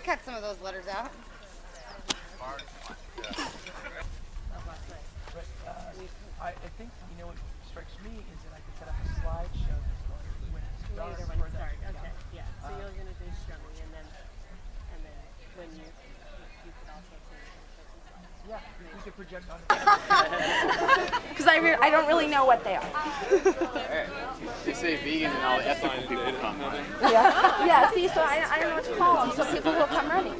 cut some of those letters out. I think, you know, what strikes me is that I could set up a slideshow that's going when it starts. Later when it starts. Okay, yeah. So you're going to do show me, and then when you could also change. Yeah, we could project on Because I don't really know what they are. They say vegan and all the ethical people come, right? Yeah. Yeah. See, so I don't know what to call them. So people will come running.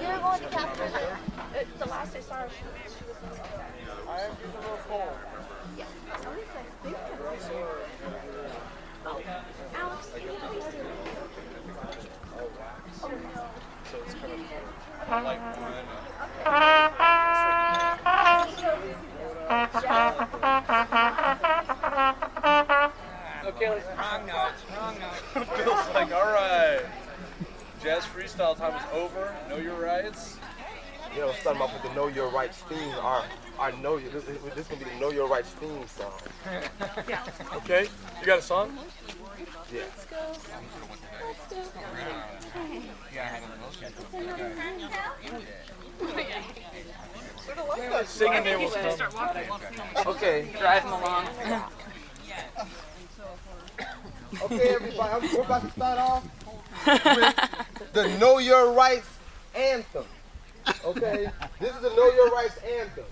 You're going to capture her. The last I saw her, she was in there. I am just a little cold. Yeah. At least I think oh, Alex, So it's kind of like one. Okay, let's wrong notes. Bill's like, all right. Jazz freestyle time is over. Know your rights. You know, start off with the Know Your Rights theme. Our Know Your, this is going to be the Know Your Rights theme song. Okay? You got a song? Yeah. Singing they will come. Okay. Drive them along. Okay, everybody, we're about to start off with the Know Your Rights anthem. Okay? This is the Know Your Rights anthem.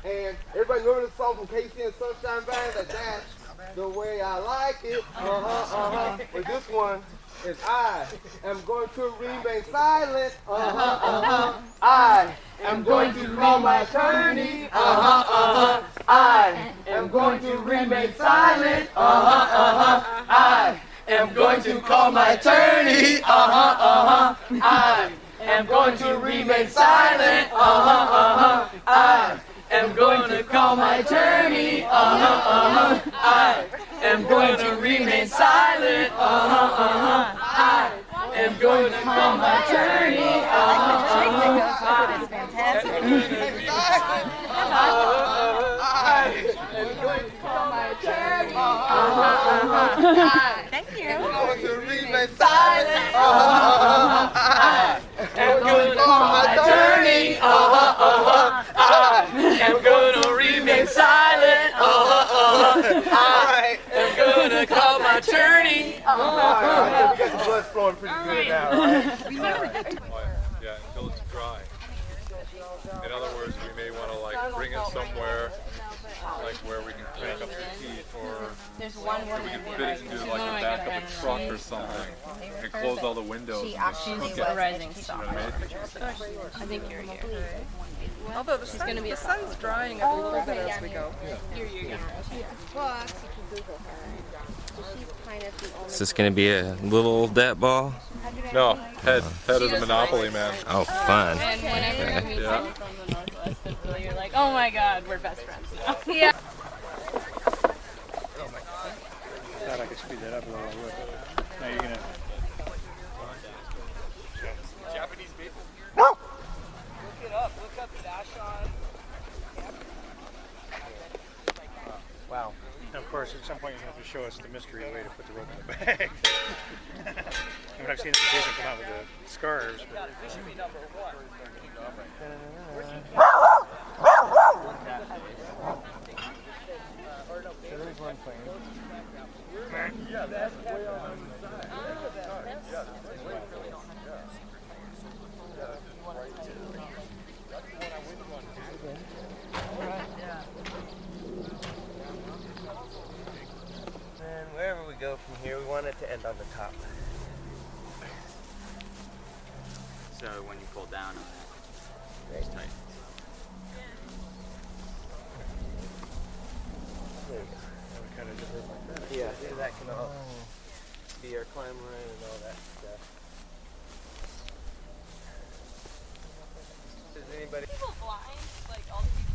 And everybody remember the song from Casey and Sunshine Band? Like, that's the way I like it. But this one is I am going to remain silent. I am going to call my attorney. I am going to remain silent. I am going to call my attorney. I am going to remain silent. I am going to call my attorney. I am going to remain silent. I am going to call my attorney. It's fantastic. I am going to call my attorney. Thank you. I'm going to remain silent. I am going to call my attorney. I am going to remain silent. I am going to call my attorney. We got the blood flowing pretty good now, right? Yeah, until it's dry. In other words, we may want to like bring it somewhere, like where we can crank up the heat, or There's one we can fit it into like the back of a truck or something, and close all the windows and just cook it. rising star. I think you're here. Although the sun's drying up a little bit as we go. Is this going to be a little old dat ball? No, head of the Monopoly man. Oh, fun. And whenever you meet Yeah. someone from the Northwest, Central, you're like, oh my God, we're best friends now. Yeah. Thought I could speed that up a little bit. Now you're gonna. Japanese people. Look it up. Look up Dashon. Wow. And of course, at some point you're going to have to show us the mystery way to put the rope in the bag. I mean, I've seen the Jason come out with the scarves. But... This should be number one. There's one thing. Yeah, that's way on the side. And wherever we go from here, we want it to end on the top. So when you pull down on it, it's tight. There you go. Kind of just like that. Yeah, that can all be our climb line and all that stuff. Does anybody? People blind, like all the people.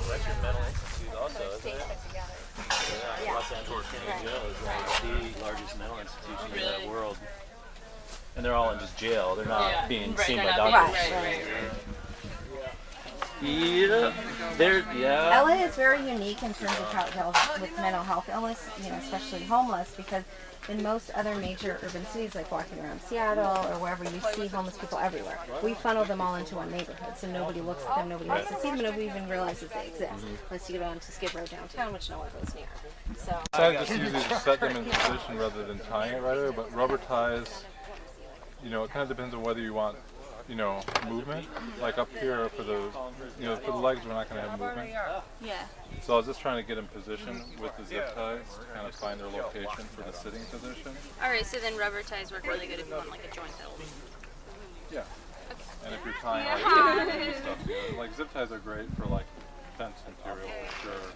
That's your mental institute also, isn't it? Yeah, Los Angeles County Jail is like the largest mental institution in the world. And they're all in just jail. They're not being seen by doctors. Right. Yeah. There. Yeah. LA is very unique in terms of how it deals with mental health illness, you know, especially homeless, because in most other major urban cities, like walking around Seattle or wherever, you see homeless people everywhere. We funnel them all into one neighborhood, so nobody looks at them, nobody wants to see them, nobody even realizes they exist. Unless you go down to Skid Row downtown, which no one goes near. So I just usually just set them in position rather than tying it right there, but rubber ties, you know, it kind of depends on whether you want, you know, movement. Like up here for the, you know, for the legs we're not going to have movement. yeah. So I was just trying to get in position with the zip ties to kind of find their location for the sitting position. Alright, so then rubber ties work really good if you want like a joint build. Yeah. And if you're tying like stuff together, like zip ties are great for like fence material for sure.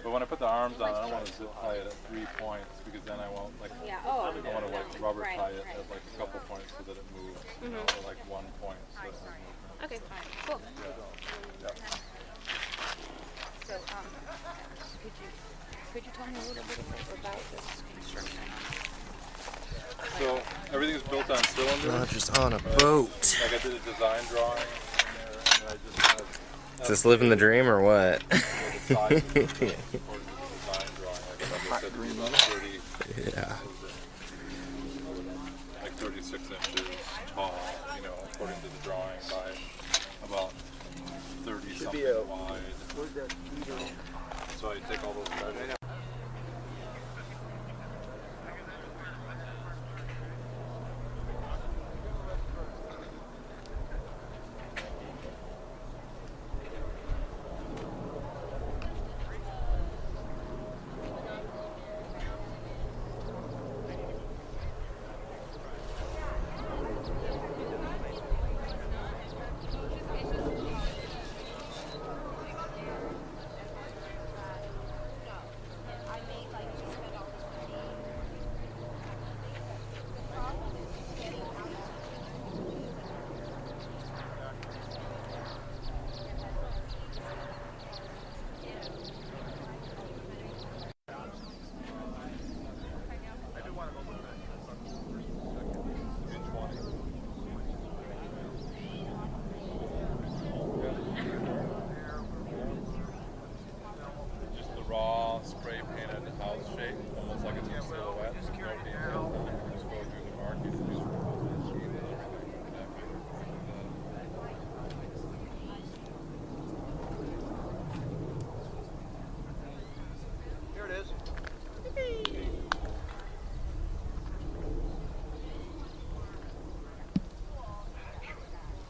But when I put the arms on, I don't want to zip tie it at 3 points because then I won't like. Yeah. Oh. I want to like rubber tie it at like a couple points so that it moves, you know, or like 1 point so that it moves. Okay, cool. Yeah. So, could you tell me a little bit about this construction? So everything's built on cylinders. Roger's on a boat. Like I did a design drawing in there, and I just kind of. Is this living the dream or what? The size of the design drawing, like I said, to be about 30. Yeah. Like 36 inches tall, you know, according to the drawing, by about 30 something wide. So I take all those measurements. Just the raw spray painted house shape, almost like it's a silhouette. Just go through the market and just Here it is.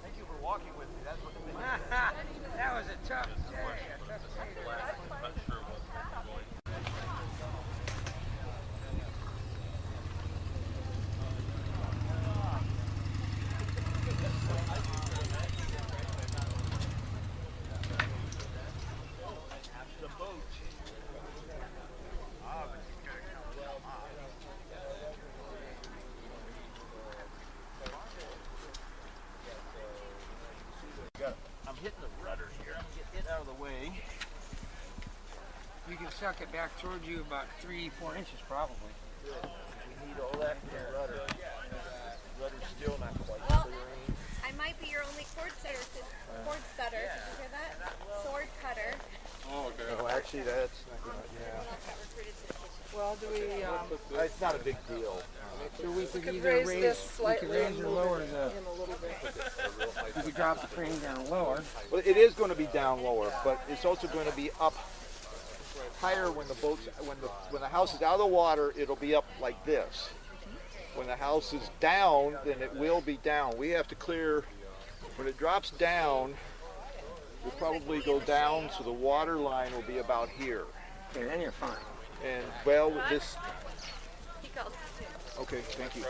Thank you for walking with me. That's what That was a tough day. I'm hitting the rudder here. I'm getting it out of the way. You can suck it back towards you about 3-4 inches probably. We need all that for the rudder. Rudder's still not quite Well, clearing. I might be your only cord setter. Cord setter. Did you hear that? Sword cutter. Oh, okay. Oh, actually, that's not gonna, yeah. Got recruited to the kitchen. Well, do we, It's not a big deal. So we could could either raise raise, this we could slightly raise and or move lower it the, in a little bit. we could drop the crane down lower. Well, it is going to be down lower, but it's also going to be up higher when the boats, when the house is out of the water, it'll be up like this. When the house is down, then it will be down. We have to clear, when it drops down, we'll probably go down so the water line will be about here. Okay, then you're fine. And well, with this, He called. okay, thank you.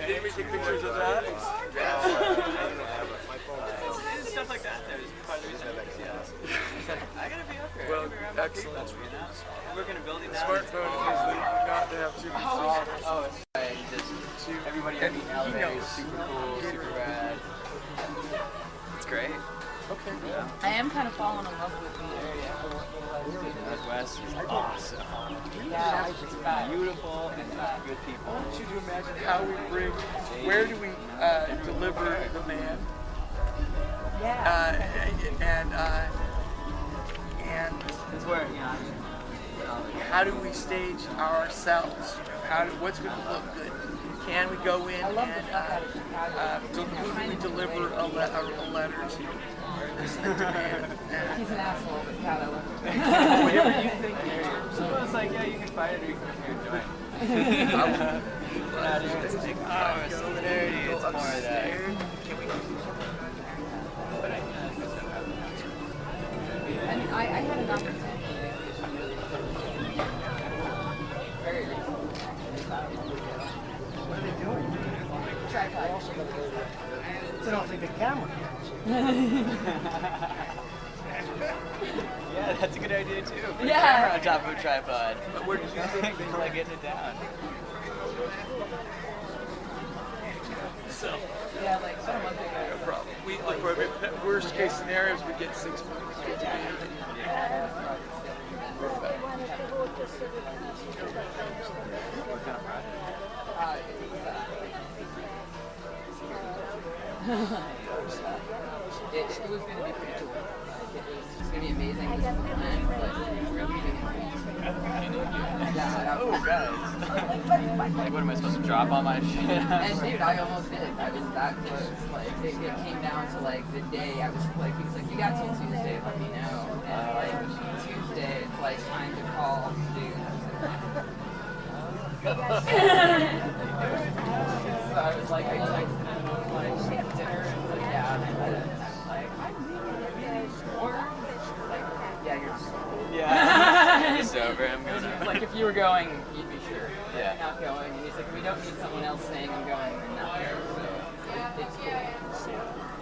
Did we take pictures of that? Stuff like that. That was part of the reason I like I gotta be up here. Well, excellent. We're gonna build it now. Smartphone is usually not to have too many Everybody at LA is super cool, super rad. It's great. Okay. Yeah. I am kind of falling in love with the area. Northwest is awesome. Yeah, It's beautiful and good people. I want you to imagine how we bring, where do we deliver the man? Yeah. And It's where, how do we stage ourselves? What's going to look good? Can we go in and who do we deliver a letter to? He's an asshole, but God, I love him. Whatever you think. So it's like, yeah, you can fight it or you can join. Solidarity, it's more of that. And I had an opportunity. Very recently. What are they doing? Tripod. It's an awfully big camera. Yeah, that's a good idea too. Put Yeah. a camera on top of a tripod. But where did you think they like getting it down? So. Yeah, like someone big. No problem. We look for worst case scenarios, we get 6 months. It was going to be pretty cool. It's going to be amazing. This is the plan, but really yeah. Oh, guys. Like, what am I supposed to drop all my shit? And dude, I almost did. I was that close. Like, it came down to like the day I was like, he was like, you got till Tuesday, let me know. And like Tuesday, it's like time to call dude. So I was like, I texted him, I was like, dinner, and he's like, yeah, and I let it. And I was like, I'm leaving, or like, yeah, you're just Yeah. He's sober, I'm going It's like if you were going, you'd be sure. Yeah. Not going. And he's like, we don't need someone else saying I'm going and not there. So it's cool.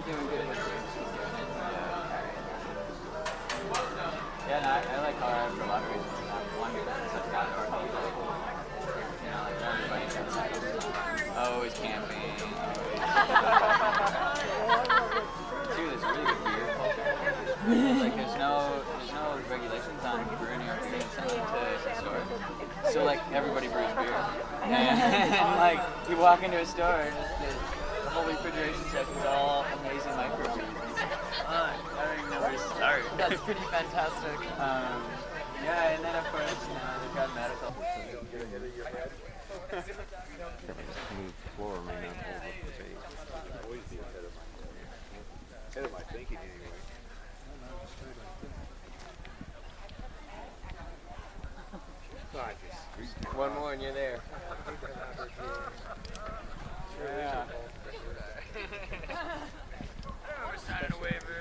You're doing good with it. Yeah, no, I like Colorado for a lot of reasons. One, because it's such an outdoor holiday. You know, like everybody's outside. Always camping. Two, there's really good beer culture. Like there's no regulations on brewing or bringing something to the store. So like everybody brews beer. And like you walk into a store and the whole refrigeration section is all amazing microbrews. I don't even know where to start. That's pretty fantastic. Yeah, and then of course, they've got medical. Smooth floor may not hold up the base. Always be ahead of my thinking anyway. One more and you're there. Yeah. We're signing a waiver.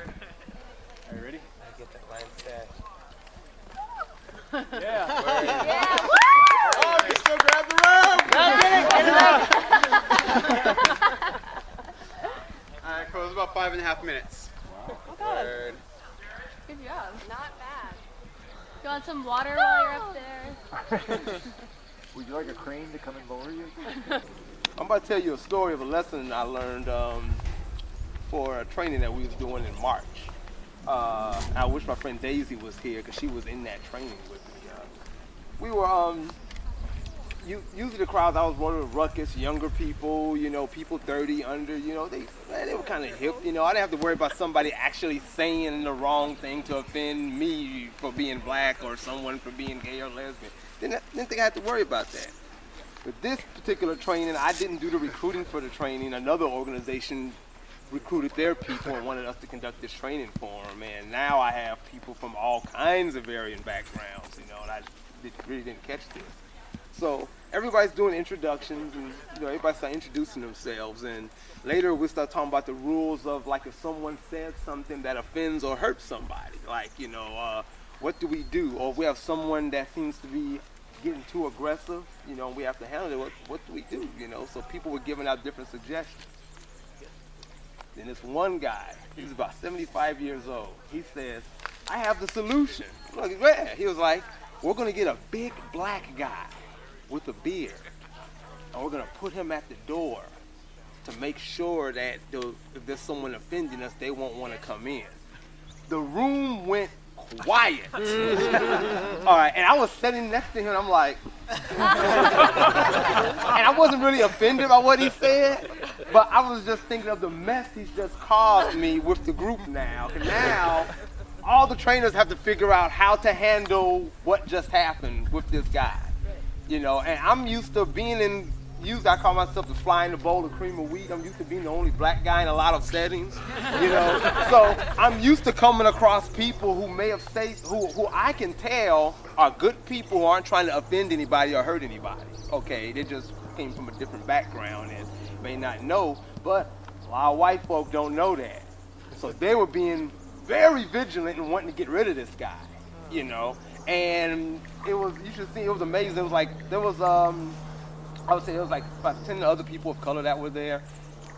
Are you ready? I get that line stash. Yeah. Oh, you still grab the room! Alright, cool. It was about 5.5 minutes. Good job. Not bad. You want some water while you're up there? Would you like a crane to come and lower you? I'm about to tell you a story of a lesson I learned for a training that we was doing in March. I wish my friend Daisy was here because she was in that training with me. We were, usually the crowds I was running with ruckus, younger people, you know, people 30 under, you know, they were kind of hip, you know. I didn't have to worry about somebody actually saying the wrong thing to offend me for being black or someone for being gay or lesbian. Didn't think I had to worry about that. But this particular training, I didn't do the recruiting for the training. Another organization recruited their people and wanted us to conduct this training for them. And now I have people from all kinds of varying backgrounds, you know, and I really didn't catch this. So everybody's doing introductions and, you know, everybody start introducing themselves. And later we start talking about the rules of, like, if someone says something that offends or hurts somebody, like, you know, what do we do? Or if we have someone that seems to be getting too aggressive, you know, and we have to handle it. What do we do, you know? So people were giving out different suggestions. Then this one guy, he was about 75 years old. He says, I have the solution. I'm like, where? He was like, we're going to get a big black guy with a beard, and we're going to put him at the door to make sure that if there's someone offending us, they won't want to come in. The room went quiet. All right, and I was sitting next to him, and I'm like, and I wasn't really offended by what he said, but I was just thinking of the mess he's just caused me with the group now. And now, all the trainers have to figure out how to handle what just happened with this guy. You know, and I'm used to being in, I call myself the fly in the bowl of cream of wheat. I'm used to being the only black guy in a lot of settings, you know. So I'm used to coming across people who may have said, who I can tell are good people who aren't trying to offend anybody or hurt anybody. Okay, they just came from a different background and may not know, but a lot of white folk don't know that. So they were being very vigilant and wanting to get rid of this guy, you know. And it was, you should see, it was amazing. It was like, there was, I would say it was like about 10 other people of color that were there.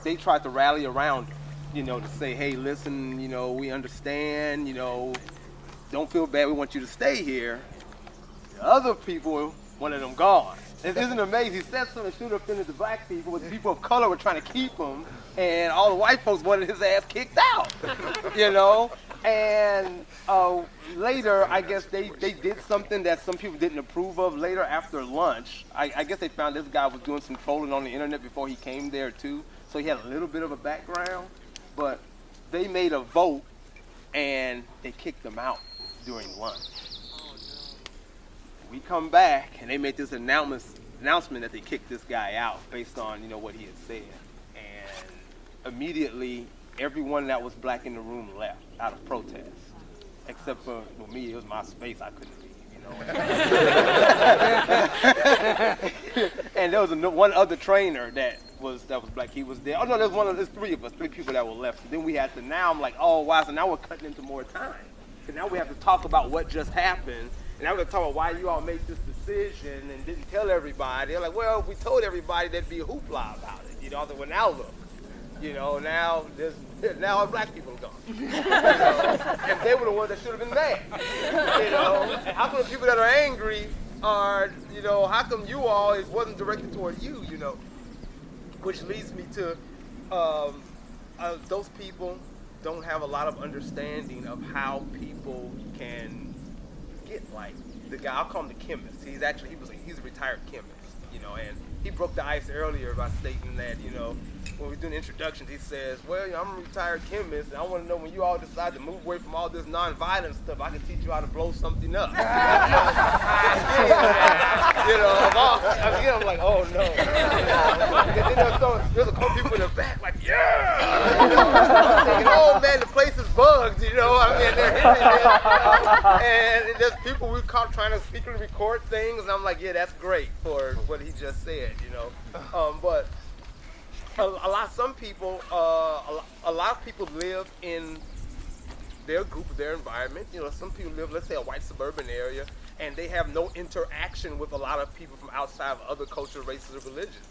They tried to rally around, you know, to say, hey, listen, you know, we understand, you know, don't feel bad, we want you to stay here. The other people wanted them gone. It isn't amazing. He said something that should have offended the black people, but the people of color were trying to keep him, and all the white folks wanted his ass kicked out, you know? And later, I guess they did something that some people didn't approve of. Later, after lunch, I guess they found this guy was doing some trolling on the internet before he came there too. So he had a little bit of a background, but they made a vote and they kicked him out during lunch. We come back and they made this announcement that they kicked this guy out based on, you know, what he had said. And immediately, everyone that was black in the room left out of protest, except for me. It was my space. I couldn't leave, you know. And there was one other trainer that was black. He was there. Oh no, there's three of us, three people that were left. So then we had to. Now I'm like, oh wow. So now we're cutting into more time. So now we have to talk about what just happened. And now we're going to talk about why you all made this decision and didn't tell everybody. They're like, well, if we told everybody, there'd be a hoopla about it. You know, I said, well, now look. You know, now all black people are gone. You know? And they were the ones that should have been mad. You know, and how come the people that are angry are, you know, how come you all, it wasn't directed toward you, you know? Which leads me to those people don't have a lot of understanding of how people can get, like, the guy, I'll call him the chemist. He's a retired chemist, you know, and he broke the ice earlier by stating that, you know, when we're doing introductions, he says, well, you know, I'm a retired chemist, and I want to know when you all decide to move away from all this non-violent stuff, I can teach you how to blow something up. You know, I'm like, oh no. And then there's a couple people in the back, like, yeah! You know, I'm thinking, oh man, the place is bugged, you know, I mean, they're hitting it. And there's people we caught trying to secretly record things, and I'm like, yeah, that's great for what he just said, you know. But a lot of people live in their group, their environment. You know, some people live, let's say, a white suburban area, and they have no interaction with a lot of people from outside of other cultures, races, or religions.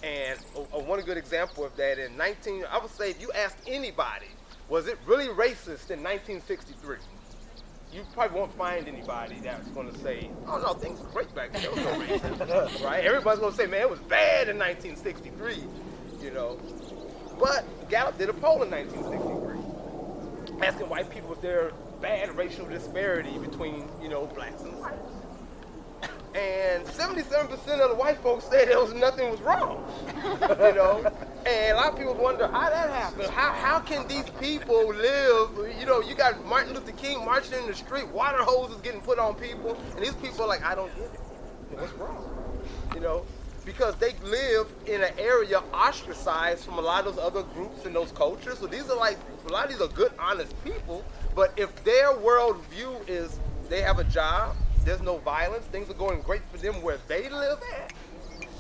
And one good example of that I would say, if you asked anybody, was it really racist in 1963? You probably won't find anybody that's going to say, oh no, things were great back then, there was no racism, right? Everybody's going to say, man, it was bad in 1963. You know, but Gallup did a poll in 1963 asking white people was there bad racial disparity between, you know, blacks and whites. And 77% of the white folks said nothing was wrong. You know, and a lot of people wonder how that happened. How can these people live? You know, you got Martin Luther King marching in the street, water hoses getting put on people, and these people are like, I don't get it. What's wrong? You know. Because they live in an area ostracized from a lot of those other groups and those cultures. So these are like, a lot of these are good, honest people. But if their worldview is they have a job, there's no violence, things are going great for them where they live at,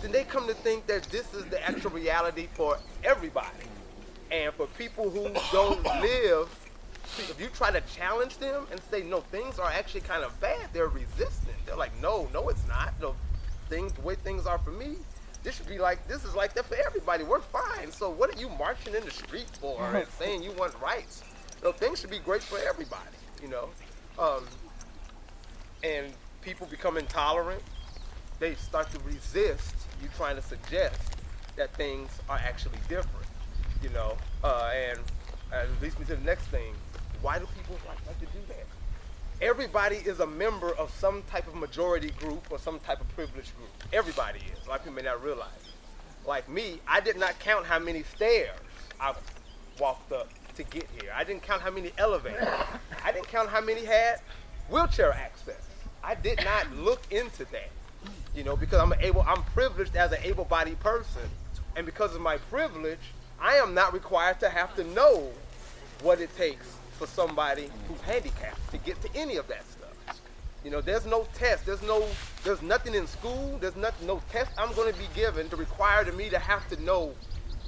then they come to think that this is the actual reality for everybody. And for people who don't live, if you try to challenge them and say, no, things are actually kind of bad, they're resistant. They're like, no, it's not. No. things, the way things are for me, this is like that for everybody. We're fine. So what are you marching in the street for and saying you want rights? Things should be great for everybody, and people become intolerant. They start to resist you trying to suggest that things are actually different, and leads me to the next thing. Why do people like to do that? Everybody is a member of some type of majority group or some type of privileged group. Everybody is. A lot of people may not realize it. Like me, I did not count how many stairs I walked up to get here. I didn't count how many elevators. I didn't count how many had wheelchair access. I did not look into that, because I'm privileged as an able-bodied person, and because of my privilege, I am not required to have to know what it takes for somebody who's handicapped to get to any of that stuff. There's no test. There's nothing in school. There's no test I'm going to be given to require me to have to know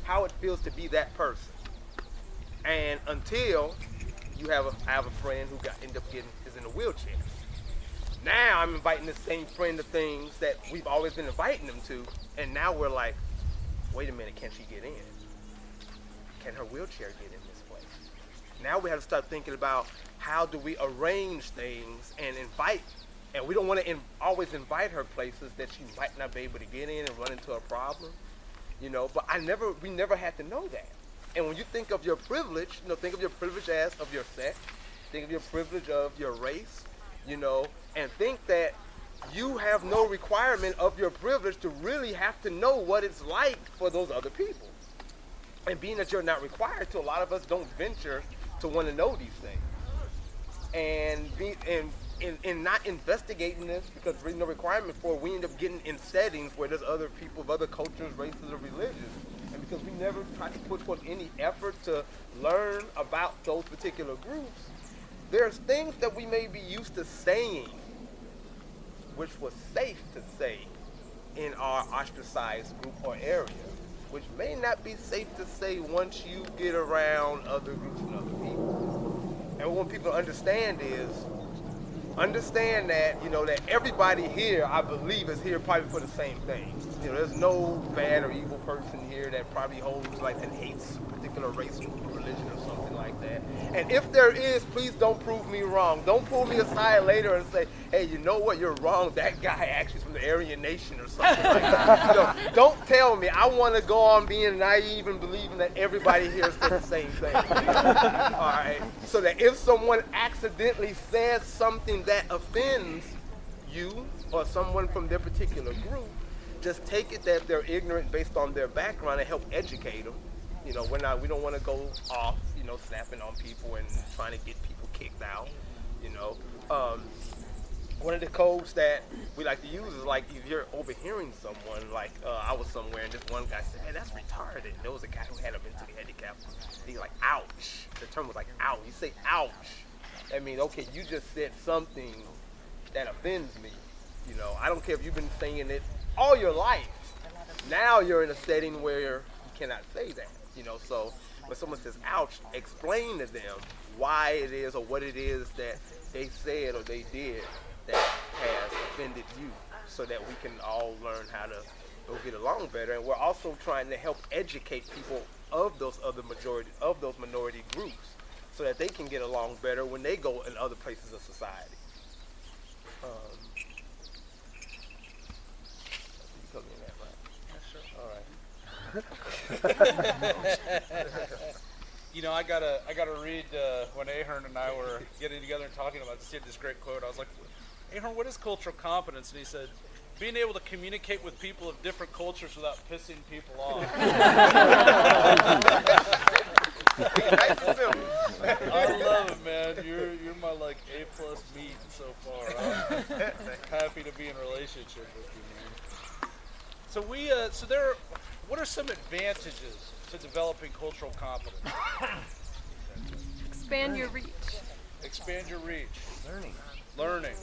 how it feels to be that person. And until I have a friend who is in a wheelchair. Now I'm inviting the same friend to things that we've always been inviting them to, and now we're like, wait a minute, can she get in? Can her wheelchair get in this place? Now we have to start thinking about how do we arrange things and invite, and we don't want to always invite her places that she might not be able to get in and run into a problem, but we never had to know that. And when you think of your privilege, think of your privilege as of your sex, think of your privilege of your race, and think that you have no requirement of your privilege to really have to know what it's like for those other people. And being that you're not required to, a lot of us don't venture to want to know these things. And not investigating this because there's really no requirement for it, we end up getting in settings where there's other people of other cultures, races, or religions. And because we never try to put forth any effort to learn about those particular groups, there's things that we may be used to saying, which was safe to say in our ostracized group or area, which may not be safe to say once you get around other groups and other people. And what we want people to understand is, that, that everybody here, I believe, is here probably for the same thing. There's no bad or evil person here that probably holds and hates a particular race or religion or something like that. And if there is, please don't prove me wrong. Don't pull me aside later and say, hey, you know what, you're wrong. That guy actually is from the Aryan Nation or something like that. Don't tell me. I want to go on being naive and believing that everybody here is for the same thing. All right? So that if someone accidentally says something that offends you or someone from their particular group, just take it that they're ignorant based on their background and help educate them. We don't want to go off, snapping on people and trying to get people kicked out. One of the codes that we like to use is if you're overhearing someone, I was somewhere and this one guy said, hey, that's retarded. And there was a guy who had a mentally handicapped. He's like, ouch. The term was ouch. You say ouch. I mean, okay, you just said something that offends me. I don't care if you've been saying it all your life. Now you're in a setting where you cannot say that. So when someone says ouch, explain to them why it is or what it is that they said or they did that has offended you, so that we can all learn how to get along better. And we're also trying to help educate people of those minority groups, so that they can get along better when they go in other places of society. You told me that, right? Yeah, sure. I gotta read when Ahern and I were getting together and talking about this. He had this great quote. I was like, Ahern, what is cultural competence? And he said, being able to communicate with people of different cultures without pissing people off. I love it, man. You're my A+ meat so far. I'm happy to be in a relationship with you, man. So what are some advantages to developing cultural competence? Expand your reach. Expand your reach. Learning.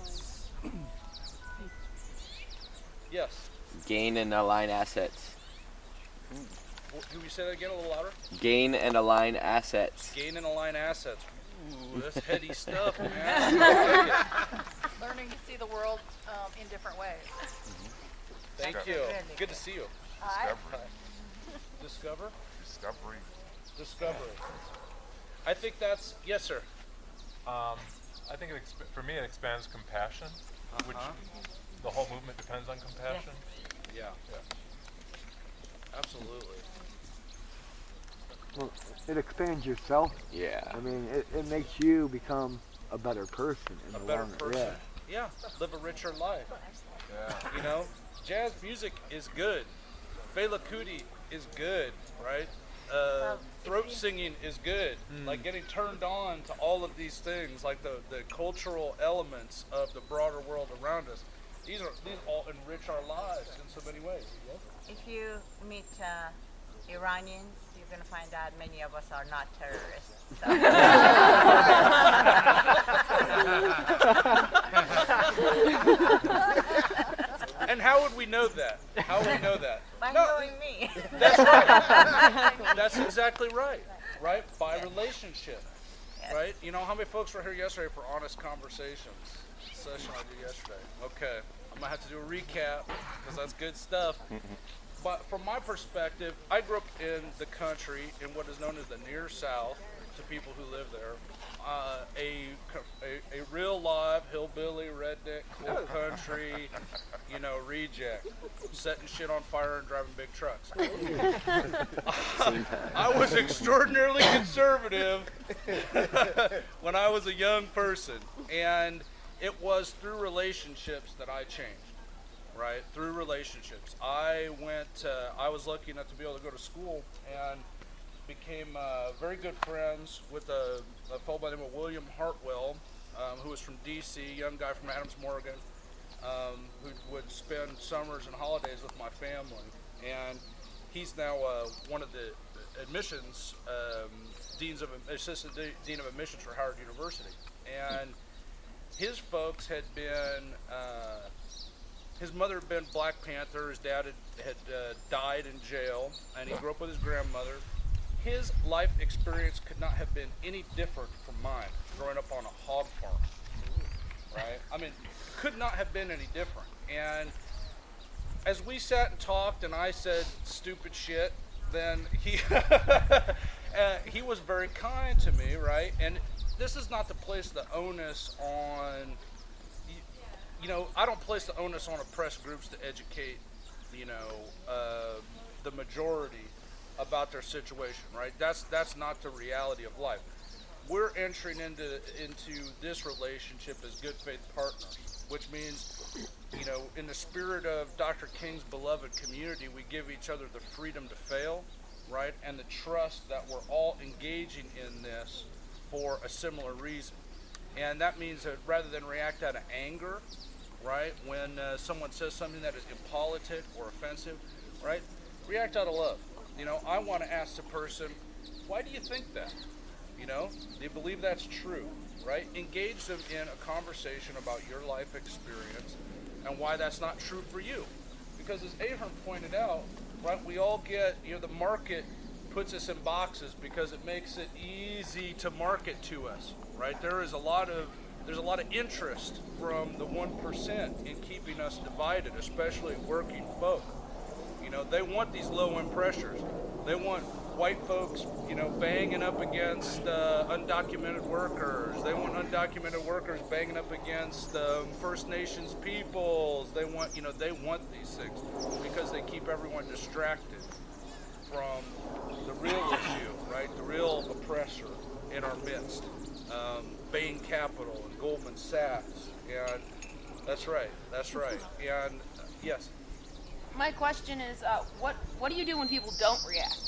Yes. Gain and align assets. Can we say that again a little louder? Gain and align assets. Gain and align assets. Ooh, that's heady stuff, man. Learning to see the world in different ways. Thank you. Good to see you. Discovery. Discover? Discovery. I think that's, yes, sir. I think for me it expands compassion, which the whole movement depends on compassion. Yeah. Absolutely. Well, it expands yourself. Yeah. I mean, it makes you become a better person in the long run. Person. Yeah. Live a richer life. Yeah. You know, jazz music is good. Fela Kuti is good, right? Throat singing is good. Like getting turned on to all of these things, like the cultural elements of the broader world around us. These all enrich our lives in so many ways. Yes? If you meet Iranians, you're going to find out many of us are not terrorists. And how would we know that? How would we know that? By knowing me. That's right. That's exactly right. Right? By relationship. Yes. Right? You know, how many folks were here yesterday for honest conversations? Session I did yesterday. Okay. I'm going to have to do a recap because that's good stuff. But from my perspective, I grew up in the country in what is known as the near south to people who live there. A real live hillbilly, redneck, coal country, you know, reject, setting shit on fire and driving big trucks. I was extraordinarily conservative when I was a young person, and it was through relationships that I changed. Right, through relationships. I was lucky enough to be able to go to school and became very good friends with a fellow by the name of William Hartwell, who was from D.C., young guy from Adams Morgan, who would spend summers and holidays with my family. And he's now one of the admissions assistant dean of admissions for Howard University. And his folks had been. His mother had been Black Panther. His dad had died in jail, and he grew up with his grandmother. His life experience could not have been any different from mine, growing up on a hog farm. Right? I mean, could not have been any different. And as we sat and talked, and I said stupid shit, then he was very kind to me, right? And this is not to place the onus on. You know, I don't place the onus on oppressed groups to educate, you know, the majority about their situation, right? That's not the reality of life. We're entering into this relationship as good faith partners, which means, you know, in the spirit of Dr. King's beloved community, we give each other the freedom to fail, right? And the trust that we're all engaging in this for a similar reason. And that means that rather than react out of anger, right, when someone says something that is impolitic or offensive, right, react out of love. You know, I want to ask the person, why do you think that? You know, do you believe that's true, right? Engage them in a conversation about your life experience and why that's not true for you. Because as Ahern pointed out, right, we all get, you know, the market puts us in boxes because it makes it easy to market to us, right? There's a lot of interest from the 1% in keeping us divided, especially working folk. You know, they want these low-end pressures. They want white folks, you know, banging up against undocumented workers. They want undocumented workers banging up against First Nations peoples. They want these things because they keep everyone distracted from the real issue, right? The real oppressor in our midst. Bain Capital and Goldman Sachs. And that's right. And yes. My question is, what do you do when people don't react?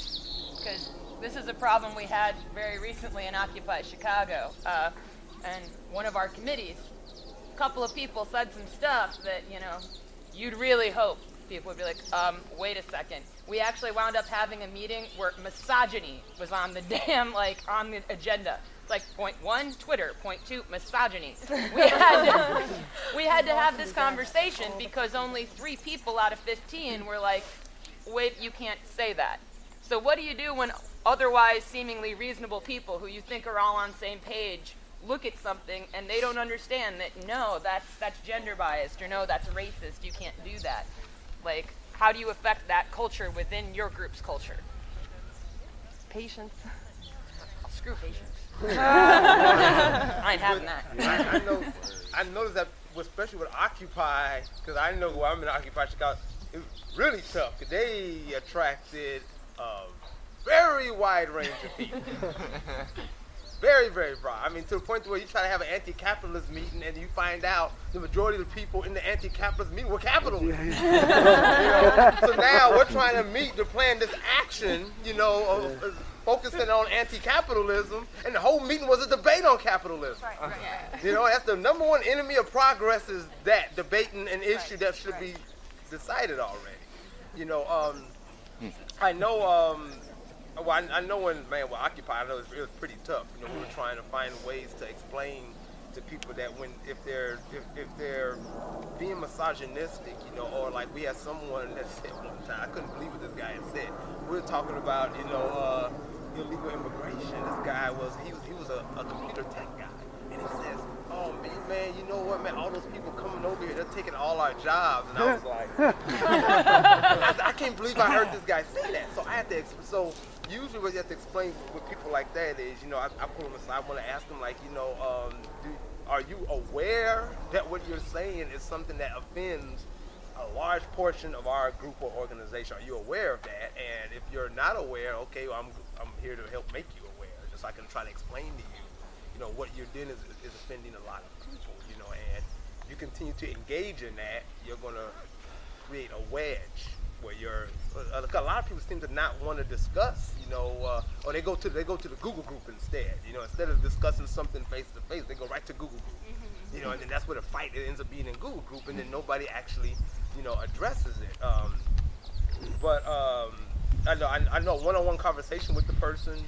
Because this is a problem we had very recently in Occupy Chicago. And one of our committees, a couple of people said some stuff that, you know, you'd really hope people would be like, wait a second. We actually wound up having a meeting where misogyny was on the on the agenda. It's like point 1, Twitter, point 2, misogyny. We had to have this conversation because only 3 people out of 15 were like, wait, you can't say that. So what do you do when otherwise seemingly reasonable people who you think are all on the same page look at something and they don't understand that, no, that's gender biased, or no, that's racist, you can't do that. Like, how do you affect that culture within your group's culture? Patience. Oh, screw patience. I ain't having that. I noticed that, especially with Occupy, because I know where I'm in Occupy Chicago, it was really tough. 'Cause they attracted a very wide range of people. Very, very broad. I mean, to the point where you try to have an anti-capitalist meeting and you find out the majority of the people in the anti-capitalist meeting were capitalists. You know? So now we're trying to meet to plan this action, you know, of focusing on anti-capitalism, and the whole meeting was a debate on capitalism. Right. You know, that's the number one enemy of progress, is that debating an issue that should be decided already. You know, I know. Well, I know when with Occupy, I know it was pretty tough. You know, we were trying to find ways to explain to people that if they're being misogynistic, you know, or like we had someone that said one time, I couldn't believe what this guy had said. We were talking about, you know, illegal immigration. This guy was a computer tech guy, and he says, "Oh man, you know what, man? All those people coming over here, they're taking all our jobs." And I was like, I can't believe I heard this guy say that. So I had to. So usually what you have to explain with people like that is, you know, I pull them aside. I want to ask them, like, you know, are you aware that what you're saying is something that offends a large portion of our group or organization? Are you aware of that? And if you're not aware, okay, well, I'm here to help make you aware, just so I can try to explain to you, you know, what you're doing is offending a lot of people, you know, and you continue to engage in that, you're going to create a wedge where a lot of people seem to not want to discuss, you know, or they go to the Google group instead. You know, instead of discussing something face to face, they go right to Google group. You know, and then that's where the fight ends up being in Google group, and then nobody actually, you know, addresses it. But I know one-on-one conversation with the person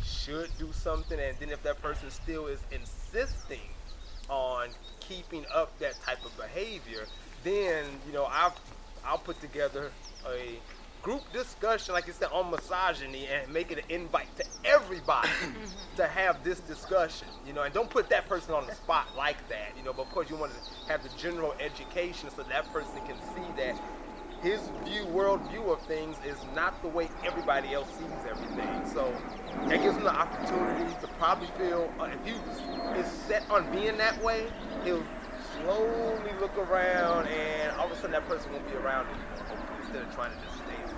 should do something, and then if that person still is insisting on keeping up that type of behavior, then, you know, I'll put together a group discussion, like you said, on misogyny, and make it an invite to everybody to have this discussion, you know, and don't put that person on the spot like that, you know, but of course you want to have the general education so that person can see that his worldview of things is not the way everybody else sees everything. So that gives him the opportunity to probably feel, if he is set on being that way, he'll slowly look around, and all of a sudden that person won't be around anymore, hopefully, instead of trying to just stay there.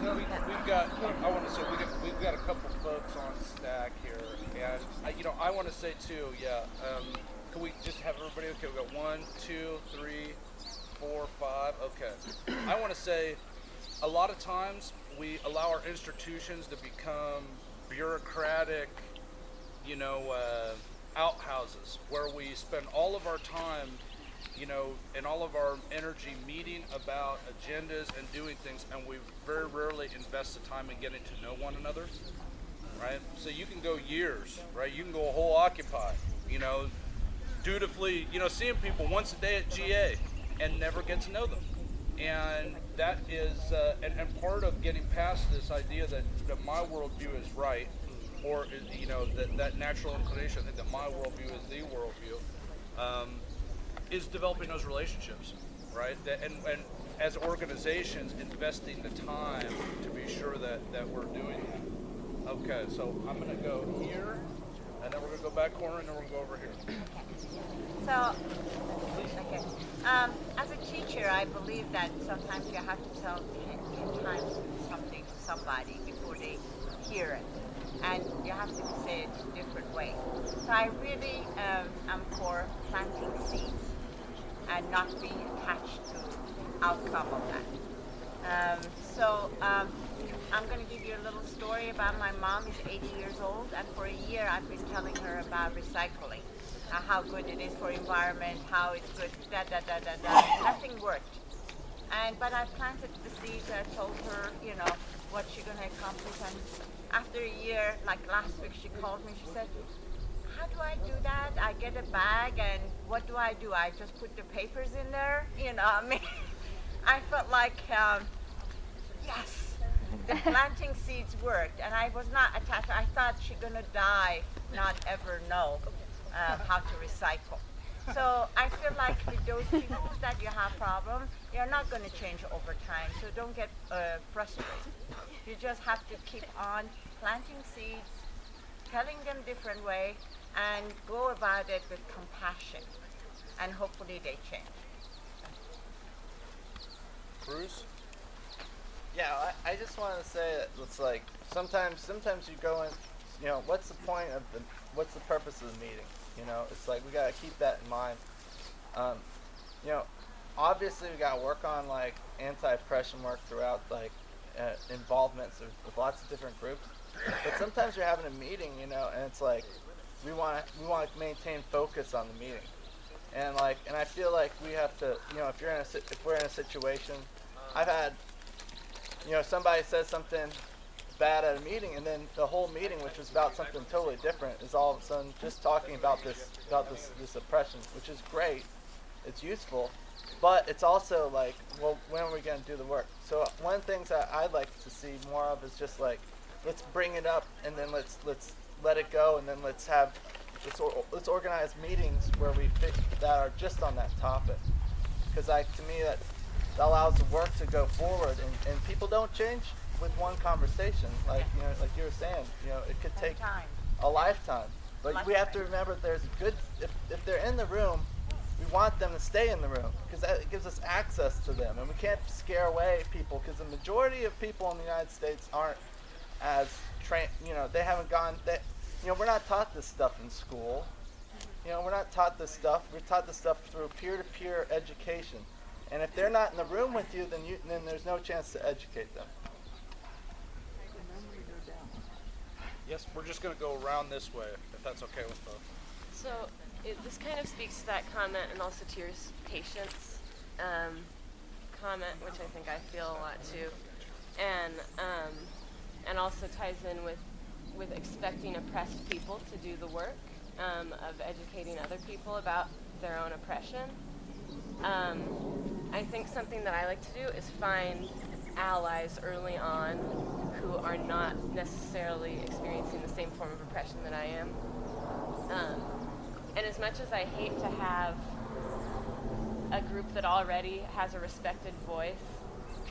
So we've got, I want to say, we've got a couple folks on stack here, and you know, I want to say too, can we just have everybody, okay, we've got 1, 2, 3, 4, 5, okay. I want to say, a lot of times we allow our institutions to become bureaucratic, you know, outhouses where we spend all of our time, you know, and all of our energy meeting about agendas and doing things, and we very rarely invest the time in getting to know one another, right? So you can go years, right? You can go a whole Occupy, you know, dutifully, you know, seeing people once a day at GA and never get to know them. And that is, and part of getting past this idea that my worldview is right, or, you know, that natural inclination, I think that my worldview is the worldview, is developing those relationships, right? And as organizations, investing the time to be sure that we're doing that. Okay, so I'm going to go here, and then we're going to go back corner, and then we're going to go over here. So, okay. As a teacher, I believe that sometimes you have to tell 10 times something to somebody before they hear it. And you have to say it a different way. So I really am for planting seeds and not being attached to outcome of that. I'm going to give you a little story about my mom. Is 80 years old, and for a year I've been telling her about recycling, how good it is for environment, how it's good, Nothing worked. But I planted the seeds. I told her, you know, what she's going to accomplish. And after a year, like last week, she called me. She said, "How do I do that? I get a bag, and what do? I just put the papers in there?" You know, I mean, I felt like, yes, the planting seeds worked, and I was not attached. I thought she's gonna die, not ever know how to recycle. So I feel like with those people that you have problems, you're not going to change over time. So don't get frustrated. You just have to keep on planting seeds, telling them different way, and go about it with compassion. And hopefully they change. Bruce? Yeah, I just want to say that it's like sometimes you go in, you know, what's the purpose of the meeting? You know, it's like we gotta keep that in mind. You know, obviously we gotta work on like anti-oppression work throughout like involvements with lots of different groups. But sometimes you're having a meeting, you know, and it's like we want to maintain focus on the meeting, and I feel like we have to, you know, if we're in a situation, I've had, you know, somebody says something bad at a meeting, and then the whole meeting, which was about something totally different, is all of a sudden just talking about this oppression, which is great. It's useful, but it's also like, well, when are we going to do the work? So one of the things that I'd like to see more of is just like, let's bring it up, and then let's let it go, and then let's organize meetings where we that are just on that topic, because to me that allows the work to go forward, and people don't change with one conversation, like, you know, like you were saying, you know, it could take a lifetime. But we have to remember there's if they're in the room, we want them to stay in the room, because that gives us access to them, and we can't scare away people, because the majority of people in the United States aren't as trained, you know, they haven't gone, you know, we're not taught this stuff in school. You know, we're not taught this stuff. We're taught this stuff through peer-to-peer education. And if they're not in the room with you, then there's no chance to educate them. Yes, we're just going to go around this way, if that's okay with both. So this kind of speaks to that comment, and also to your patience comment, which I think I feel a lot too, and also ties in with expecting oppressed people to do the work of educating other people about their own oppression. I think something that I like to do is find allies early on who are not necessarily experiencing the same form of oppression that I am. And as much as I hate to have a group that already has a respected voice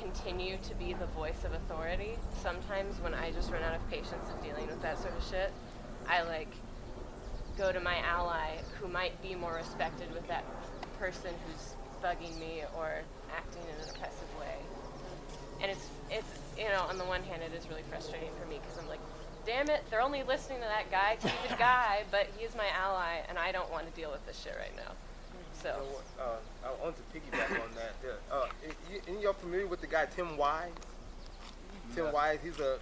continue to be the voice of authority, sometimes when I just run out of patience of dealing with that sort of shit, I go to my ally who might be more respected with that person who's bugging me or acting in an oppressive way. And it's you know, on the one hand, it is really frustrating for me, because I'm like, damn it, they're only listening to that guy because he's a guy, but he's my ally, and I don't want to deal with this shit right now. So I want to piggyback on that. Y'all familiar with the guy Tim Wise? Tim Wise, he's a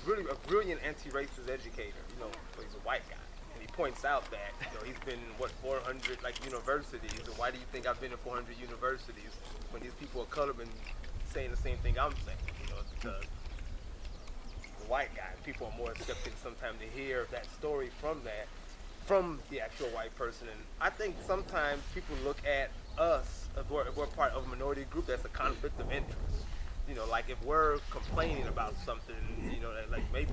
brilliant anti-racist educator. You know, so he's a white guy, and he points out that, you know, he's been in 400 universities, and why do you think I've been in 400 universities when these people of color been saying the same thing I'm saying? You know, because the white guy, people are more accepting sometimes to hear that story from the actual white person. And I think sometimes people look at us, if we're part of a minority group, that's a conflict of interest. You know, like if we're complaining about something, you know, like maybe,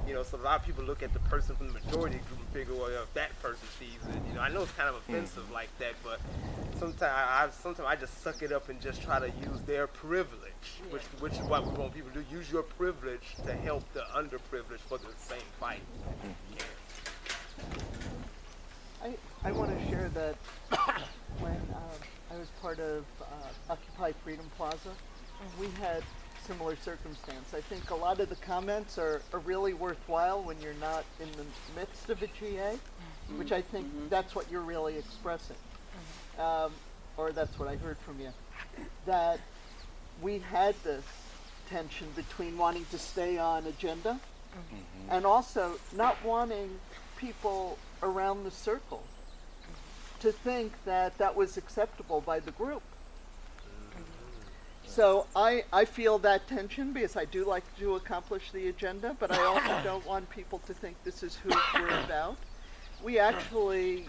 you know, so a lot of people look at the person from the majority group and figure, well, if that person sees it, you know, I know it's kind of offensive like that, but sometimes I just suck it up and just try to use their privilege, which is what we want people to do. Use your privilege to help the underprivileged for the same fight. I want to share that when I was part of Occupy Freedom Plaza, we had similar circumstance. I think a lot of the comments are really worthwhile when you're not in the midst of a GA, which I think that's what you're really expressing. Or that's what I heard from you. That we had this tension between wanting to stay on agenda and also not wanting people around the circle to think that that was acceptable by the group. So I feel that tension, because I do like to accomplish the agenda, but I also don't want people to think this is who we're about. We actually,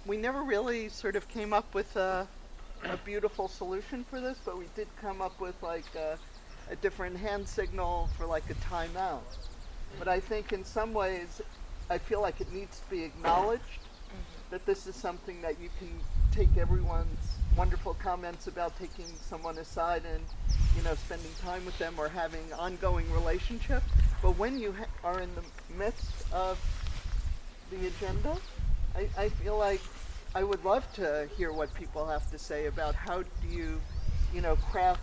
we never really sort of came up with a beautiful solution for this, but we did come up with like a different hand signal for like a timeout. But I think in some ways, I feel like it needs to be acknowledged that this is something that you can take everyone's wonderful comments about taking someone aside and, spending time with them or having ongoing relationship. But when you are in the midst of the agenda, I feel like I would love to hear what people have to say about how do you, craft,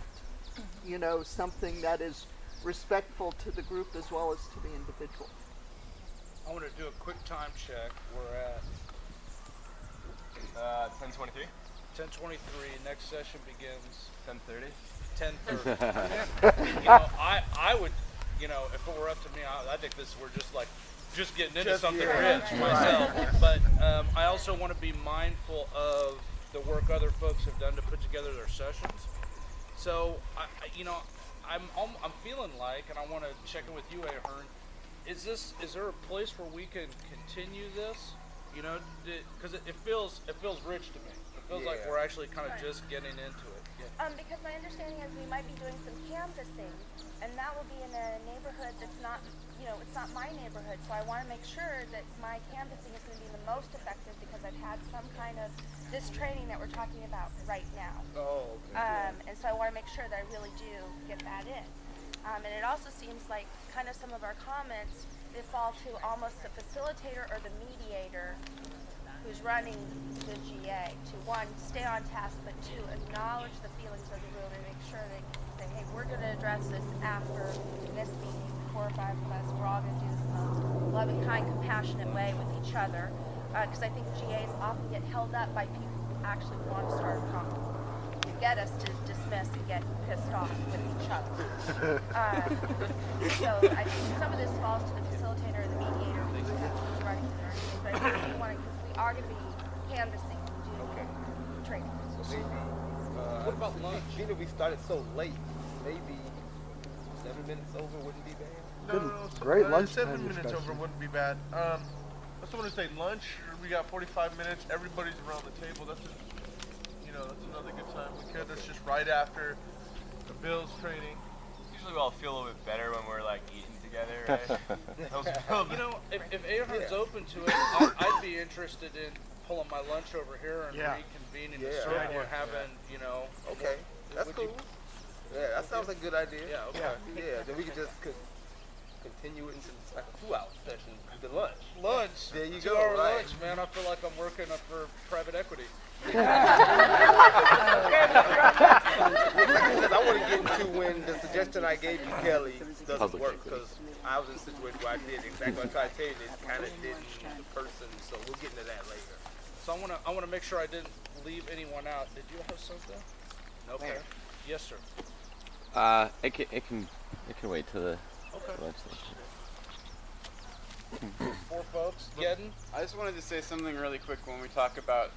something that is respectful to the group as well as to the individual. I want to do a quick time check. We're at 10:23. 10:23. Next session begins 10:30. 10:30. I would, if it were up to me, I think we're just getting into something rich myself. But I also want to be mindful of the work other folks have done to put together their sessions. So, I'm feeling like, and I want to check in with you, Ahern. Is there a place where we can continue this? Because it feels rich to me. It feels like we're actually kind of just getting into it. Because my understanding is we might be doing some canvassing, and that will be in a neighborhood that's not, it's not my neighborhood. So I want to make sure that my canvassing is going to be the most effective because I've had some kind of this training that we're talking about right now. Oh, okay. And so I want to make sure that I really do get that in. And it also seems like kind of some of our comments, they fall to almost the facilitator or the mediator who's running the GA to, one, stay on task, but two, acknowledge the feelings of the room and make sure they say, hey, we're going to address this after this meeting, 4 or 5 of us, we're all going to do this in the most loving, kind, compassionate way with each other. Because I think GAs often get held up by people who actually want to start a conflict, to get us to dismiss and get pissed off with each other. So I think some of this falls to the facilitator or the mediator who's running the nursing. But I think we are going to be canvassing and doing training. So maybe, what about lunch? Being that we started so late, maybe 7 minutes over wouldn't be bad. No, great lunchtime 7 minutes discussion. over wouldn't be bad. I just want to say lunch. We got 45 minutes. Everybody's around the table. That's that's another good time. That's just right after the Bills training. Usually we all feel a little bit better when we're eating together, right? If Ahern's open to it, I'd be interested in pulling my lunch over here and reconvening the circle and having, Okay, that's cool. Yeah, that sounds like a good idea. Yeah, okay. Yeah, then we could just continue it into like a 2-hour session with the lunch. Lunch? There you go. 2-hour Right. lunch, man. I feel like I'm working for private equity. Because I want to get into when the suggestion I gave you, Kelly, doesn't work. Because I was in a situation where I did exactly what I tried to tell you, and it kind of didn't the person. So we'll get into that later. So I want to make sure I didn't leave anyone out. Did you have something? Okay. Yes, sir. It can wait till the lunch. 4 folks. Gedden? I just wanted to say something really quick when we talk about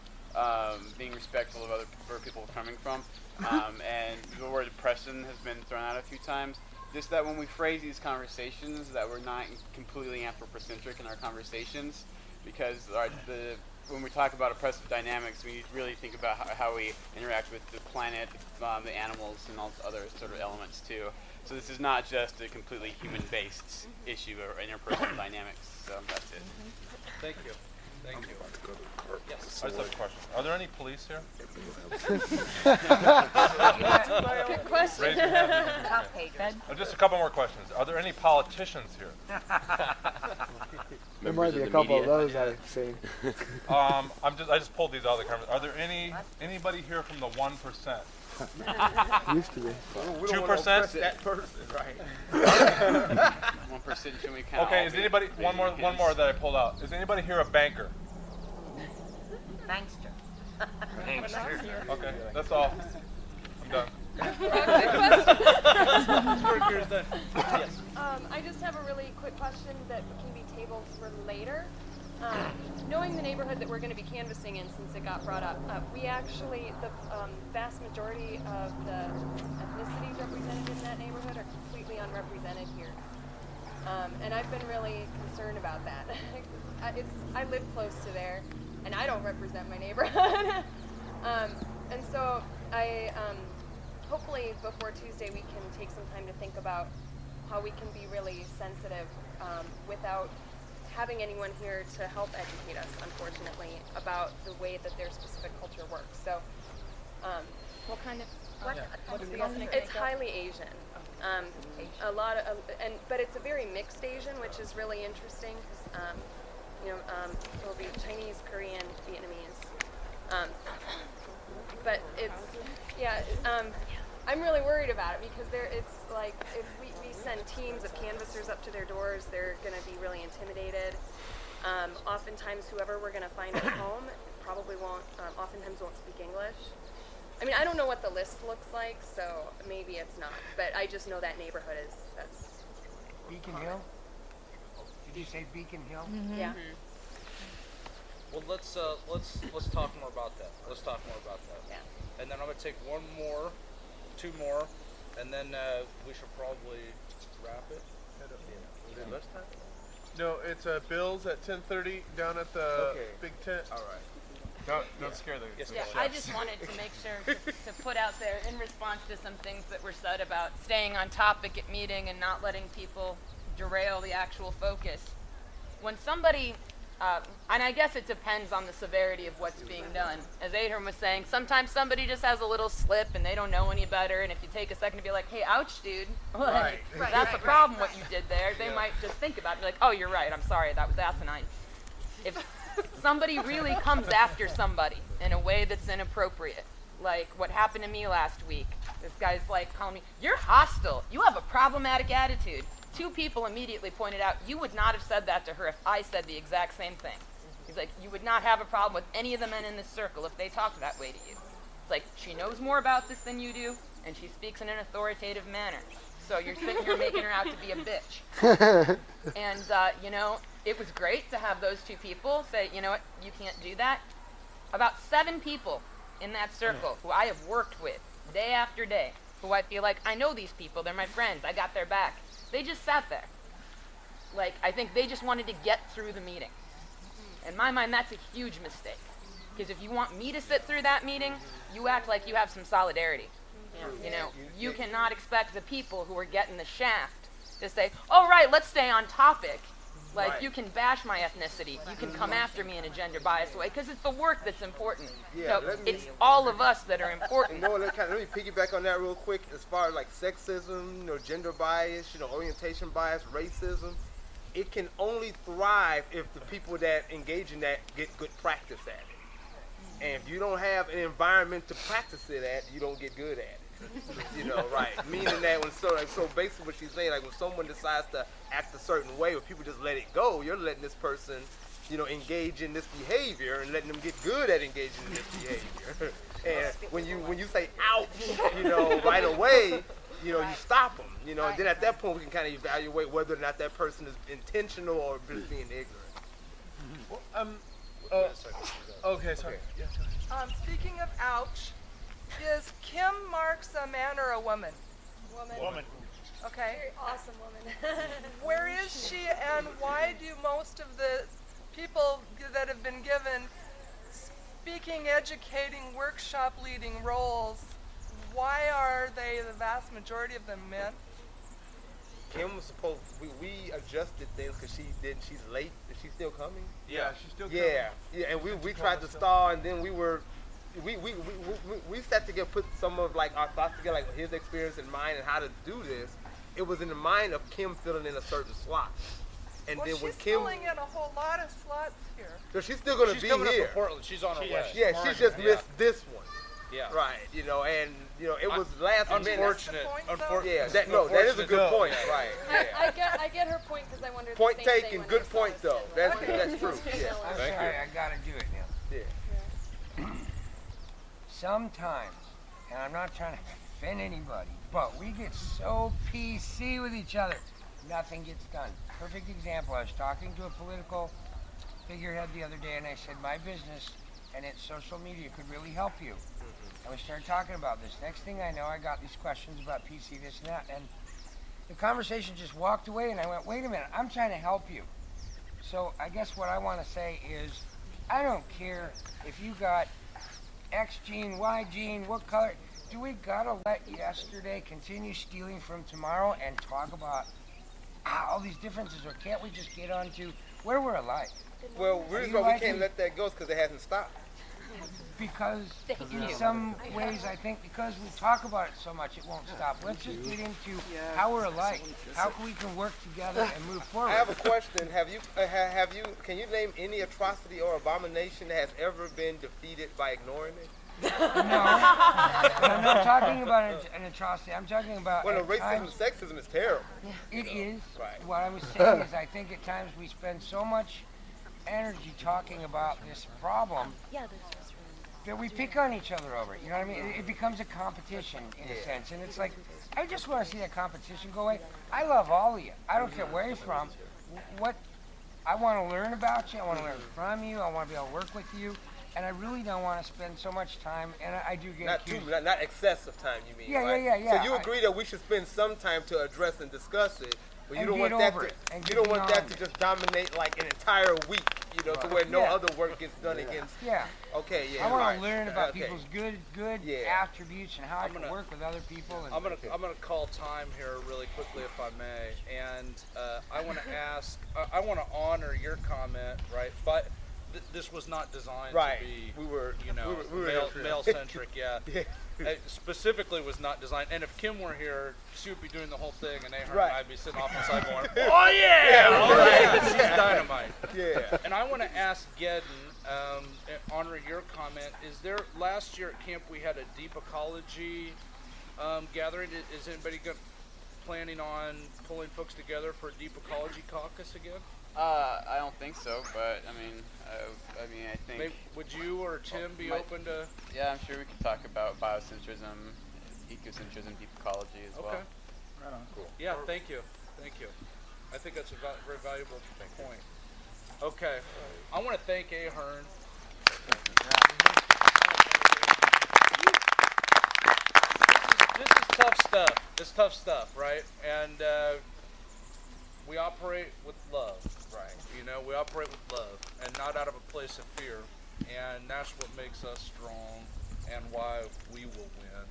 being respectful of where people are coming from. And the word oppression has been thrown out a few times. Just that when we phrase these conversations, that we're not completely anthropocentric in our conversations, because when we talk about oppressive dynamics, we really think about how we interact with the planet, the animals, and all other sort of elements too. So this is not just a completely human-based issue or interpersonal dynamics. So that's it. Thank you. Thank you. Yes. I just have a question. Are there any police here? Good question. Raise your hand. Top haters. Just a couple more questions. Are there any politicians here? There might be a couple of those I've seen. I just pulled these out of the conversation. Are there anybody here from the 1%? Used to be. 2%? That person, right? 1% should we count? Okay, is anybody one more that I pulled out? Is anybody here a banker? Bankster. Okay, that's all. I'm done. I just have a really quick question that can be tabled for later. Knowing the neighborhood that we're going to be canvassing in, since it got brought up, we actually, the vast majority of the ethnicities represented in that neighborhood are completely unrepresented here. And I've been really concerned about that. I live close to there, and I don't represent my neighborhood. And so hopefully before Tuesday we can take some time to think about how we can be really sensitive without having anyone here to help educate us, unfortunately, about the way that their specific culture works. So, What kind of? it's highly Asian. A lot of, but it's a very mixed Asian, which is really interesting. 'Cause, it'll be Chinese, Korean, Vietnamese. But it's, I'm really worried about it because it's like if we send teams of canvassers up to their doors, they're going to be really intimidated. Oftentimes, whoever we're going to find at home probably oftentimes won't speak English. I mean, I don't know what the list looks like, so maybe it's not. But I just know that neighborhood that's Beacon Hill? Did you say Beacon Hill? Mm-hmm. Yeah. Well, let's talk more about that. Let's talk more about that. Yeah. And then I'm gonna take two more, and then we should probably wrap it. No, it's Bill's at 10:30 down at the big tent. All right. Don't scare the Yeah, I just wanted to make sure to put out there in response to some things that were said about staying on topic at meeting and not letting people derail the actual focus. When somebody, and I guess it depends on the severity of what's being done. As Adrian was saying, sometimes somebody just has a little slip and they don't know any better, and if you take a second to be like, hey, ouch, dude, that's the problem, what you did there, they might just think about it and be like, oh, you're right, I'm sorry, that was asinine. If somebody really comes after somebody in a way that's inappropriate, like what happened to me last week, this guy's like calling me, you're hostile, you have a problematic attitude. 2 people immediately pointed out, you would not have said that to her if I said the exact same thing. He's like, you would not have a problem with any of the men in this circle if they talked that way to you. It's like, she knows more about this than you do, and she speaks in an authoritative manner. So you're sitting here making her out to be a bitch. And, it was great to have those 2 people say, you know what, you can't do that. About 7 people in that circle who I have worked with day after day, who I feel like, I know these people, they're my friends, I got their back. They just sat there. Like, I think they just wanted to get through the meeting. In my mind, that's a huge mistake. Because if you want me to sit through that meeting, you act like you have some solidarity. You cannot expect the people who are getting the shaft to say, oh, right, let's stay on topic. Like, you can bash my ethnicity. You can come after me in a gender biased way, because it's the work that's important. Yeah, so it's all of us that are important. Let me piggyback on that real quick. As far as like sexism, gender bias, orientation bias, racism, it can only thrive if the people that engage in that get good practice at it. And if you don't have an environment to practice it at, you don't get good at it. Right. Meaning that so basically what she's saying, like when someone decides to act a certain way or people just let it go, you're letting this person, engage in this behavior and letting them get good at engaging in this behavior. And when you say ouch, right away, you stop them, and then at that point we can kind of evaluate whether or not that person is intentional or just being ignorant. Okay, sorry. Speaking of ouch, is Kim Marks a man or a woman? Woman. Okay. Very awesome woman. Where is she, and why do most of the people that have been given speaking, educating, workshop leading roles, why are they the vast majority of them men? Kim was supposed, we adjusted things because she's late. Is she still coming? Yeah, she's still coming. Yeah, and we tried to stall, and then we set together, put some of like our thoughts together, like his experience and mine and how to do this. It was in the mind of Kim filling in a certain slot. And then when she's Kim filling in a whole lot of slots here. So she's still gonna be coming here. Up from Portland. She's on her way. Yeah, she's just missed this one. Yeah. Right. And it was last minute. Unfortunate. Yeah, that is a good point. Right. Yeah. I get her point because I wondered. Point the same taken. thing when Good I saw point it, though. too. That's true. Yeah. I'm Thank sorry, you. I gotta do it now. Yeah. Sometimes, and I'm not trying to offend anybody, but we get so PC with each other, nothing gets done. Perfect example, I was talking to a political figurehead the other day and I said, my business and its social media could really help you. And we started talking about this. Next thing I know, I got these questions about PC, this and that, and the conversation just walked away and I went, wait a minute, I'm trying to help you. So I guess what I want to say is, I don't care if you got X gene, Y gene, what color. Do we gotta let yesterday continue stealing from tomorrow and talk about all these differences, or can't we just get on to We're alike. Well, the reason why we can't let that go is because it hasn't stopped. Because in some ways, I think because we talk about it so much, it won't stop. Let's just get into how we're alike, how we can work together and move forward. I have a question. Can you name any atrocity or abomination that has ever been defeated by ignoring it? No, I'm not talking about an atrocity. I'm talking about. Well, racism and sexism is terrible. It is. Right. What I was saying is, I think at times we spend so much energy talking about this problem that we pick on each other over it. You know what I mean? It becomes a competition in a sense, and it's like I just want to see that competition go away. I love all of you. I don't care where you're from. What I want to learn about you. I want to learn from you. I want to be able to work with you. And I really don't want to spend so much time, and I do get not excessive time, you mean? Yeah, right? yeah. So you agree that we should spend some time to address and discuss it, but you And don't get want that over to it, and you get don't want that beyond to just dominate like an entire week, to where no other work gets done against. Yeah. Okay, yeah. I want right. to learn about Okay. people's good attributes and how I can work with other people. And I'm gonna call time here really quickly, if I may, and I want to ask. I want to honor your comment, right? But this was not designed to be, we were male centric. Yeah. It specifically was not designed. And if Kim were here, she would be doing the whole thing, and Ahern and I'd be sitting off on the side going, "Oh yeah, all right, she's dynamite." Yeah. And I want to ask Gedden, honoring your comment, is there last year at camp we had a deep ecology gathering? Is anybody planning on pulling folks together for a deep ecology caucus again? I don't think so, but I mean, I think. Maybe, would you or Tim be open to? Yeah, I'm sure we could talk about biocentrism, ecocentrism, deep ecology as well. Okay. Right on. Cool. Yeah, thank you. I think that's a very valuable point. Okay, I want to thank Ahern. This is tough stuff. It's tough stuff, right? And we operate with love, right? We operate with love and not out of a place of fear. And that's what makes us strong and why we will win,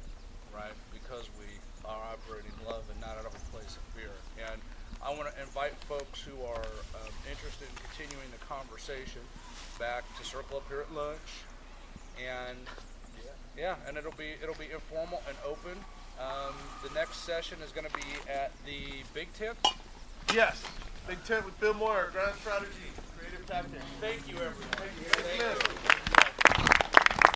right? Because we are operating love and not out of a place of fear. And I want to invite folks who are interested in continuing the conversation back to circle up here at lunch. And and it'll be informal and open. The next session is going to be at the Big Tent. Yes. Big Tent with Bill Moore, Grand Strategy, Creative Tactics. Thank you, everyone. Thank you.